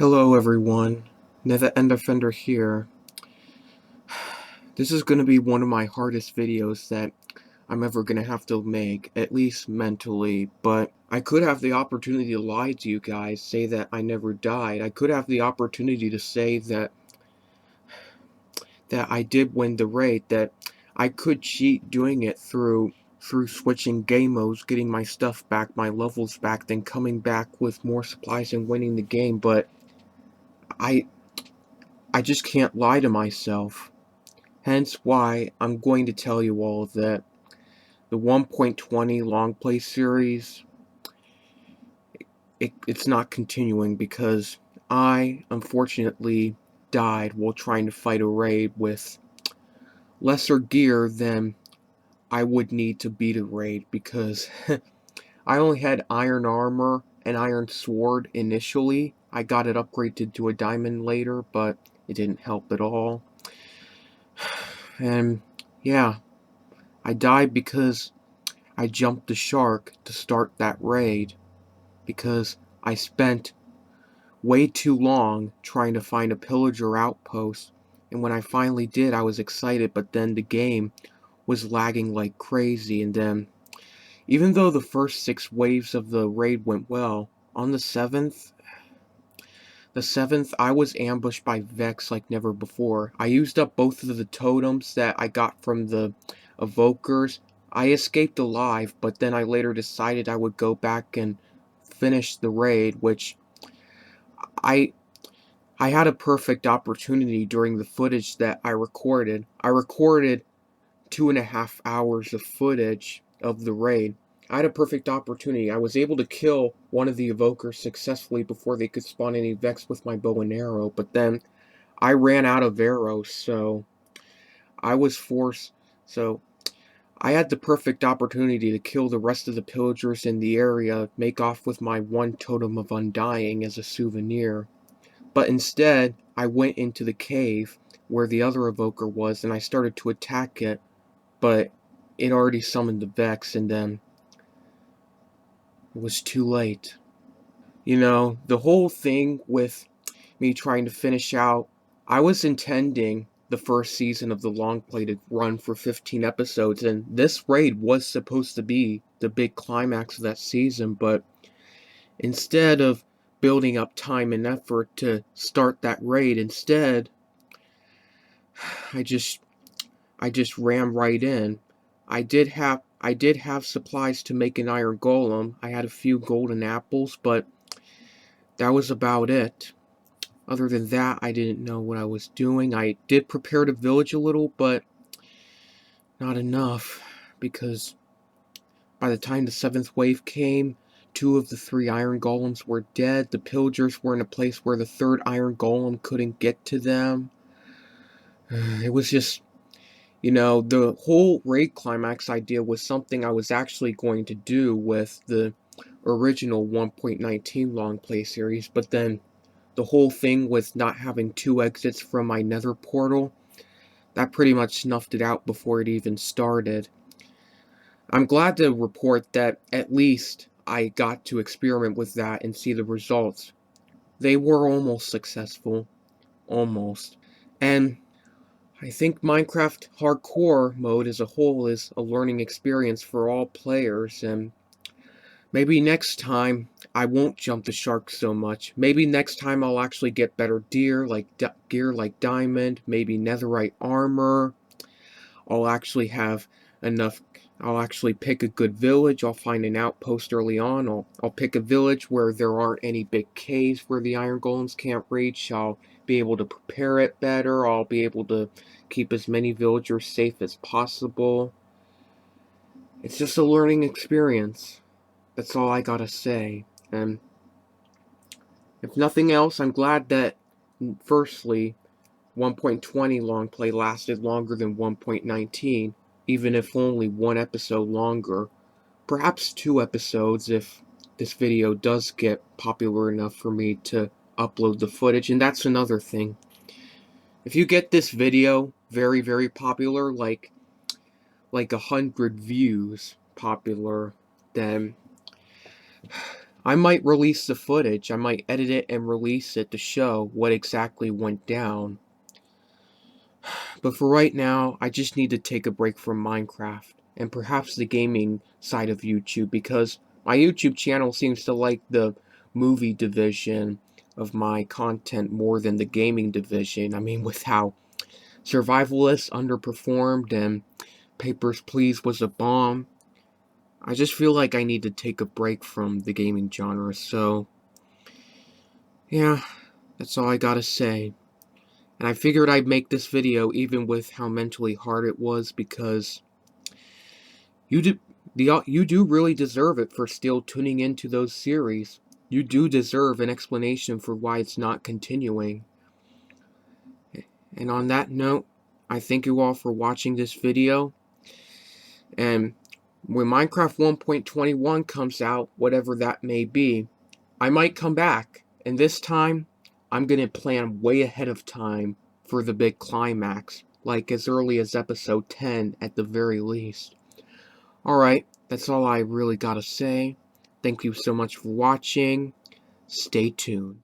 Hello everyone, Never End Offender here. This is going to be one of my hardest videos that I'm ever going to have to make, at least mentally, but I could have the opportunity to lie to you guys, say that I never died. I could have the opportunity to say that I did win the raid, that I could cheat doing it through switching game modes, getting my stuff back, my levels back, then coming back with more supplies and winning the game, but I I just can't lie to myself. Hence why I'm going to tell you all that the 1.20 long play series, it's not continuing because I, unfortunately, died while trying to fight a raid with lesser gear than I would need to beat a raid because I only had iron armor and iron sword initially. I got it upgraded to a diamond later, but it didn't help at all. And yeah, I died because I jumped the shark to start that raid because I spent way too long trying to find a pillager outpost, and when I finally did, I was excited, but then the game was lagging like crazy, and then, even though the first 6 waves of the raid went well, on the seventh, I was ambushed by Vex like never before. I used up both of the totems that I got from the evokers. I escaped alive, but then I later decided I would go back and finish the raid, which I I had a perfect opportunity during the footage that I recorded. I recorded 2.5 hours of footage of the raid. I had a perfect opportunity. I was able to kill one of the evokers successfully before they could spawn any Vex with my bow and arrow, but then I ran out of arrows, so I was forced. So I had the perfect opportunity to kill the rest of the pillagers in the area, make off with my one totem of undying as a souvenir. But instead, I went into the cave where the other evoker was and I started to attack it, but it already summoned the Vex, and then it was too late. You know, the whole thing with me trying to finish out, I was intending the first season of the long play to run for 15 episodes, and this raid was supposed to be the big climax of that season, but instead of building up time and effort to start that raid, instead, I just I just ran right in. I did have supplies to make an iron golem. I had a few golden apples, but that was about it. Other than that, I didn't know what I was doing. I did prepare the village a little, but not enough, because by the time the 7th wave came, 2 of the 3 iron golems were dead. The pillagers were in a place where the 3rd iron golem couldn't get to them. It was just, the whole raid climax idea was something I was actually going to do with the original 1.19 long play series, but then the whole thing with not having 2 exits from my nether portal, that pretty much snuffed it out before it even started. I'm glad to report that at least I got to experiment with that and see the results. They were almost successful. Almost. And I think Minecraft Hardcore mode as a whole is a learning experience for all players, and maybe next time I won't jump the shark so much. Maybe next time I'll actually get better gear like diamond, maybe netherite armor. I'll actually have enough. I'll actually pick a good village. I'll find an outpost early on. I'll pick a village where there aren't any big caves where the iron golems can't reach. I'll be able to prepare it better. I'll be able to keep as many villagers safe as possible. It's just a learning experience. That's all I gotta say. And if nothing else, I'm glad that, firstly, 1.20 long play lasted longer than 1.19, even if only 1 episode longer. Perhaps 2 episodes if this video does get popular enough for me to upload the footage. And that's another thing. If you get this video very, very popular, like 100 views popular, then I might release the footage. I might edit it and release it to show what exactly went down. But for right now, I just need to take a break from Minecraft and perhaps the gaming side of YouTube, because my YouTube channel seems to like the movie division of my content more than the gaming division. I mean, with how Survivalist underperformed and Papers, Please was a bomb, I just feel like I need to take a break from the gaming genre. So, yeah, that's all I gotta say. And I figured I'd make this video even with how mentally hard it was, because you do really deserve it for still tuning into those series. You do deserve an explanation for why it's not continuing. And on that note, I thank you all for watching this video. And when Minecraft 1.21 comes out, whatever that may be, I might come back. And this time, I'm going to plan way ahead of time for the big climax, like as early as episode 10 at the very least. Alright, that's all I really gotta say. Thank you so much for watching. Stay tuned.